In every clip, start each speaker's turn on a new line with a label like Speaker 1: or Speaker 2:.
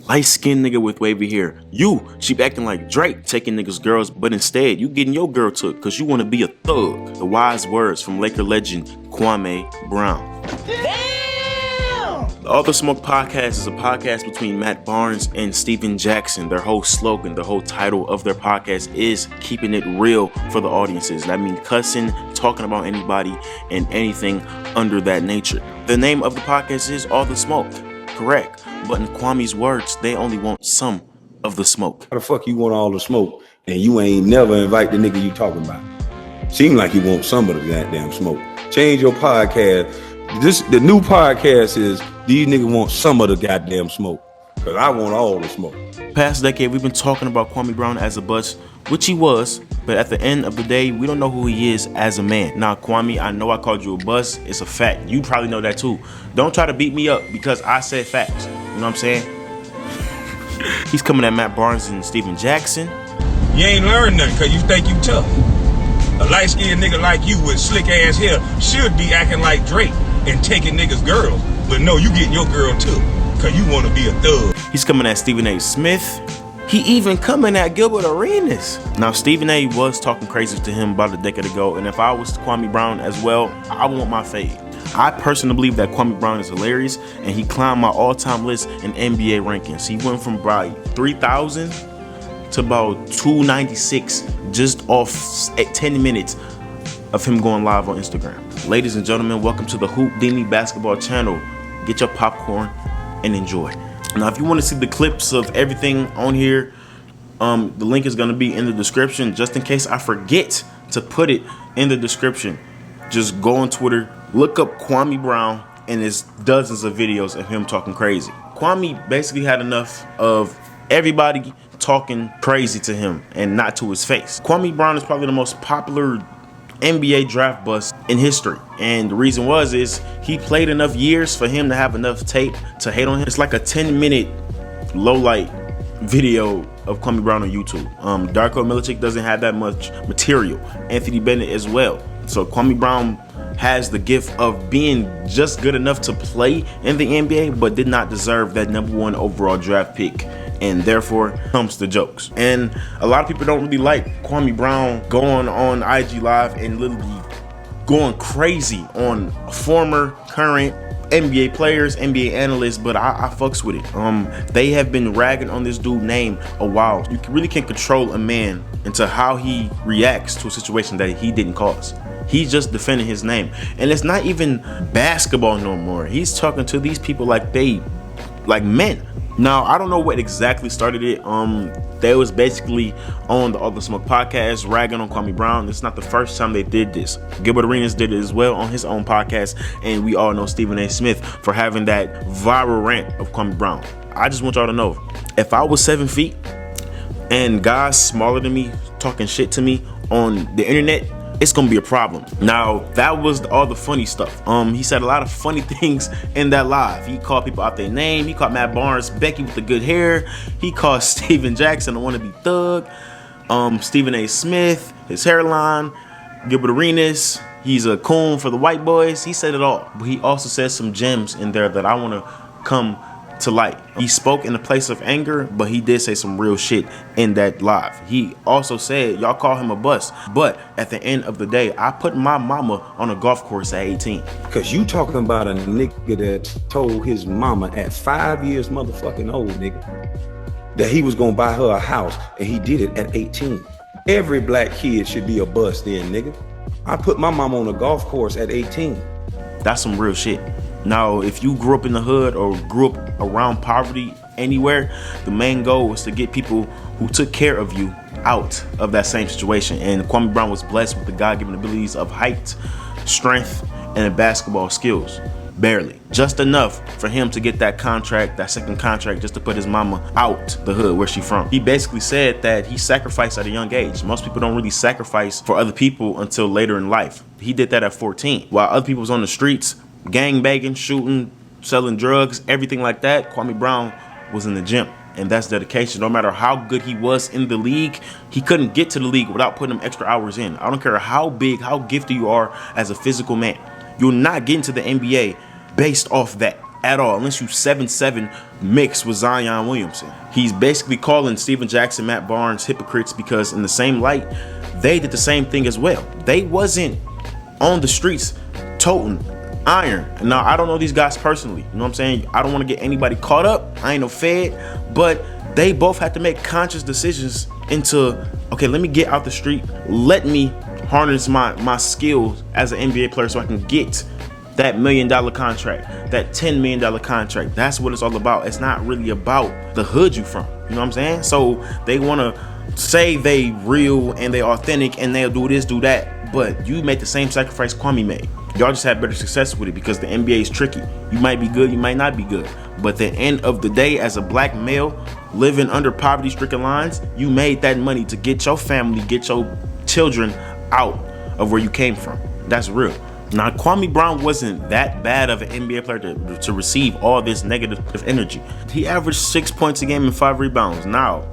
Speaker 1: Light-skinned nigga with wavy hair. She be acting like Drake, taking niggas' girls, but instead you getting your girl took cause you want to be a thug. The wise words from Laker legend Kwame Brown. The All the Smoke podcast is a podcast between Matt Barnes and Stephen Jackson. Their whole slogan, the whole title of their podcast is keeping it real for the audiences. That means cussing, talking about anybody and anything under that nature. The name of the podcast is All the Smoke. Correct. But in Kwame's words, they only want some of the smoke.
Speaker 2: How the fuck you want all the smoke and you ain't never invite the nigga you talking about? Seem like you want some of the goddamn smoke. Change your podcast. The new podcast is these niggas want some of the goddamn smoke. Cause I want all the smoke.
Speaker 1: Past decade, we've been talking about Kwame Brown as a bust, which he was, but at the end of the day, we don't know who he is as a man. Now, Kwame, I know I called you a bust. It's a fact. You probably know that too. Don't try to beat me up because I said facts. You know what I'm saying? He's coming at Matt Barnes and Stephen Jackson.
Speaker 3: You ain't learned nothing because you think you tough. A light-skinned nigga like you with slick-ass hair should be acting like Drake and taking niggas' girls. But no, you getting your girl too because you want to be a thug.
Speaker 1: He's coming at Stephan A. Smith. He even coming at Gilbert Arenas. Now, Stephan A. was talking crazy to him about a decade ago, and if I was Kwame Brown as well, I want my fade. I personally believe that Kwame Brown is hilarious, and he climbed my all-time list in NBA rankings. He went from about 3,000 to about 296 just off 10 minutes of him going live on Instagram. Ladies and gentlemen, welcome to the HoopDini basketball channel. Get your popcorn and enjoy. Now, if you want to see the clips of everything on here, the link is going to be in the description. Just in case I forget to put it in the description, just go on Twitter, look up Kwame Brown, and there's dozens of videos of him talking crazy. Kwame basically had enough of everybody talking crazy to him and not to his face. Kwame Brown is probably the most popular NBA draft bust in history, and the reason is he played enough years for him to have enough tape to hate on him. It's like a 10-minute low light video of Kwame Brown on YouTube. Darko Milicic doesn't have that much material. Anthony Bennett as well. So Kwame Brown has the gift of being just good enough to play in the NBA, but did not deserve that #1 overall draft pick. And therefore comes the jokes. And a lot of people don't really like Kwame Brown going on IG Live and literally going crazy on former, current NBA players, NBA analysts, but I fucks with it. They have been ragging on this dude's name a while. You really can't control a man into how he reacts to a situation that he didn't cause. He's just defending his name. And it's not even basketball no more. He's talking to these people like men. Now, I don't know what exactly started it. They was basically on the All the Smoke podcast ragging on Kwame Brown. It's not the first time they did this. Gilbert Arenas did it as well on his own podcast, and we all know Stephan A. Smith for having that viral rant of Kwame Brown. I just want y'all to know, if I was 7 feet and guys smaller than me talking shit to me on the internet, it's gonna be a problem. Now, that was all the funny stuff. He said a lot of funny things in that live. He called people out their name. He called Matt Barnes Becky with the good hair. He called Stephen Jackson a wannabe thug. Stephan A. Smith, his hairline. Gilbert Arenas, he's a coon for the white boys. He said it all. But he also said some gems in there that I want to come to light. He spoke in a place of anger, but he did say some real shit in that live. He also said y'all call him a bust, but at the end of the day, I put my mama on a golf course at 18.
Speaker 2: Cause you talking about a nigga that told his mama at 5 years motherfucking old, nigga, that he was gonna buy her a house, and he did it at 18. Every black kid should be a bust then, nigga. I put my mama on a golf course at 18.
Speaker 1: That's some real shit. Now, if you grew up in the hood or grew up around poverty anywhere, the main goal was to get people who took care of you out of that same situation. And Kwame Brown was blessed with the God-given abilities of height, strength, and basketball skills. Barely. Just enough for him to get that contract, that second contract, just to put his mama out the hood where she from. He basically said that he sacrificed at a young age. Most people don't really sacrifice for other people until later in life. He did that at 14. While other people was on the streets, gang banging, shooting, selling drugs, everything like that, Kwame Brown was in the gym. And that's dedication. No matter how good he was in the league, he couldn't get to the league without putting them extra hours in. I don't care how big, how gifted you are as a physical man. You're not getting to the NBA based off that at all, unless you 7'7" mixed with Zion Williamson. He's basically calling Steven Jackson, Matt Barnes hypocrites because in the same light, they did the same thing as well. They wasn't on the streets toting iron. Now, I don't know these guys personally. You know what I'm saying? I don't want to get anybody caught up. I ain't no fed, but they both had to make conscious decisions into, okay, let me get out the street. Let me harness my skills as an NBA player so I can get that $1 million contract, that $10 million contract. That's what it's all about. It's not really about the hood you from. You know what I'm saying? So they want to say they real and they authentic and they'll do this, do that. But you made the same sacrifice Kwame made. Y'all just had better success with it because the NBA is tricky. You might be good, you might not be good. But at the end of the day, as a black male living under poverty-stricken lines, you made that money to get your family, get your children out of where you came from. That's real. Now, Kwame Brown wasn't that bad of an NBA player to receive all this negative energy. He averaged 6 points a game and 5 rebounds. Now,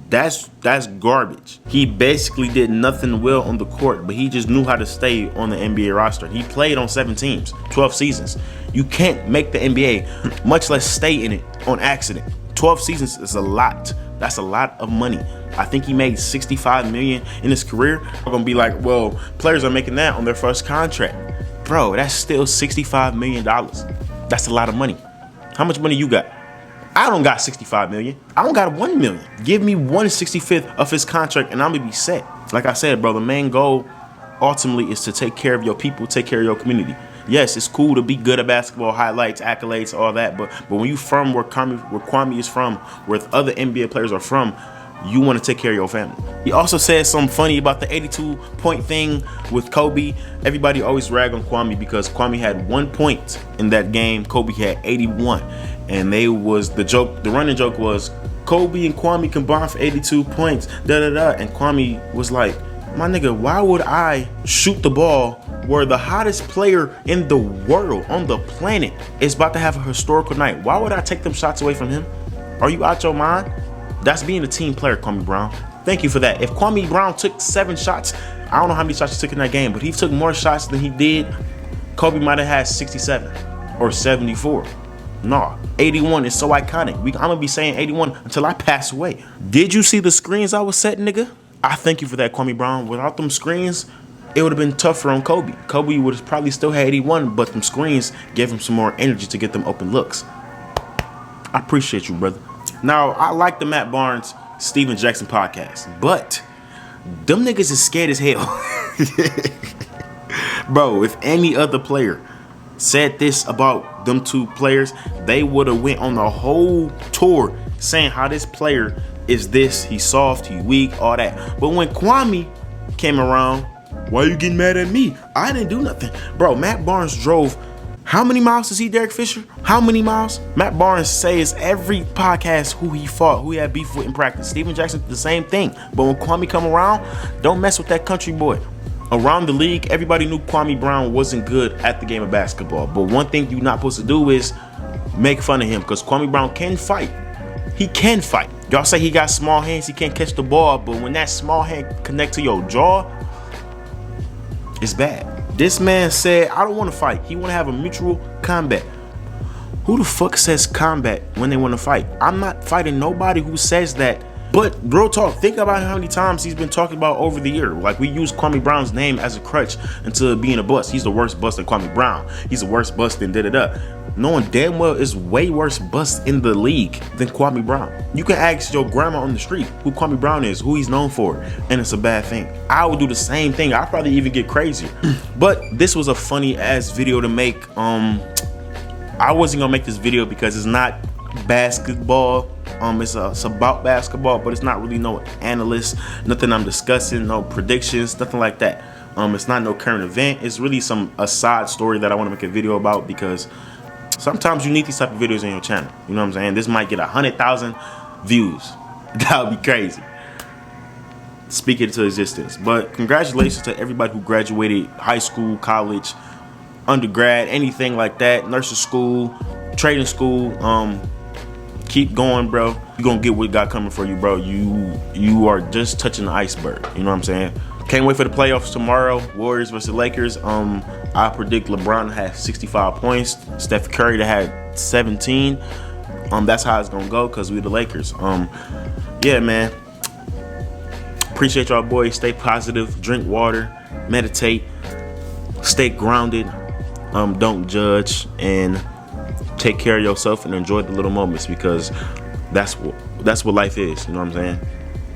Speaker 1: that's garbage. He basically did nothing well on the court, but he just knew how to stay on the NBA roster. He played on 7 teams, 12 seasons. You can't make the NBA, much less stay in it on accident. 12 seasons is a lot. That's a lot of money. I think he made $65 million in his career. I'm gonna be like, well, players are making that on their first contract. Bro, that's still $65 million. That's a lot of money. How much money you got? I don't got 65 million. I don't got 1 million. Give me 1/65th of his contract and I'm gonna be set. Like I said, bro, the main goal ultimately is to take care of your people, take care of your community. Yes, it's cool to be good at basketball, highlights, accolades, all that, but when you from where Kwame is from, where other NBA players are from, you want to take care of your family. He also said something funny about the 82-point thing with Kobe. Everybody always rag on Kwame because Kwame had 1 point in that game. Kobe had 81. And the running joke was Kobe and Kwame combined for 82 points, And Kwame was like, my nigga, why would I shoot the ball where the hottest player in the world, on the planet, is about to have a historical night? Why would I take them shots away from him? Are you out your mind? That's being a team player, Kwame Brown. Thank you for that. If Kwame Brown took 7 shots, I don't know how many shots he took in that game, but he took more shots than he did. Kobe might have had 67 or 74. Nah, 81 is so iconic. I'm gonna be saying 81 until I pass away. Did you see the screens I was setting, nigga? I thank you for that, Kwame Brown. Without them screens, it would have been tougher on Kobe. Kobe would have probably still had 81, but them screens gave him some more energy to get them open looks. I appreciate you, brother. Now, I like the Matt Barnes, Steven Jackson podcast, but them niggas is scared as hell. Bro, if any other player said this about them two players, they would have went on the whole tour saying how this player is this, he's soft, he weak, all that. But when Kwame came around, why you getting mad at me? I didn't do nothing. Bro, Matt Barnes drove, how many miles to see Derek Fisher? How many miles? Matt Barnes says every podcast who he fought, who he had beef with in practice. Steven Jackson, the same thing. But when Kwame come around, don't mess with that country boy. Around the league, everybody knew Kwame Brown wasn't good at the game of basketball. But one thing you're not supposed to do is make fun of him, because Kwame Brown can fight. He can fight. Y'all say he got small hands, he can't catch the ball, but when that small hand connect to your jaw, it's bad. This man said, I don't want to fight. He want to have a mutual combat. Who the fuck says combat when they want to fight? I'm not fighting nobody who says that. But real talk, think about how many times he's been talking about over the year. Like, we use Kwame Brown's name as a crutch into being a bust. He's the worst bust than Kwame Brown. He's the worst bust than da-da-da. Knowing damn well it's way worse bust in the league than Kwame Brown. You can ask your grandma on the street who Kwame Brown is, who he's known for, and it's a bad thing. I would do the same thing. I'd probably even get crazier. But this was a funny ass video to make. I wasn't gonna make this video because it's not basketball. It's about basketball, but it's not really no analyst, nothing I'm discussing, no predictions, nothing like that. It's not no current event. It's really a side story that I want to make a video about, because sometimes you need these type of videos on your channel. You know what I'm saying? This might get 100,000 views. That would be crazy. Speak it into existence. But congratulations to everybody who graduated high school, college, undergrad, anything like that, nursing school, trading school. Keep going, bro. You're gonna get what got coming for you, bro. You are just touching the iceberg. You know what I'm saying? Can't wait for the playoffs tomorrow. Warriors versus Lakers. I predict LeBron has 65 points. Steph Curry that had 17. That's how it's gonna go because we the Lakers. Yeah, man. Appreciate y'all boys. Stay positive. Drink water. Meditate. Stay grounded. Don't judge, and take care of yourself and enjoy the little moments, because that's what life is. You know what I'm saying?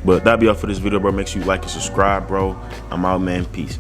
Speaker 1: But that'll be all for this video, bro. Make sure you like and subscribe, bro. I'm out, man. Peace.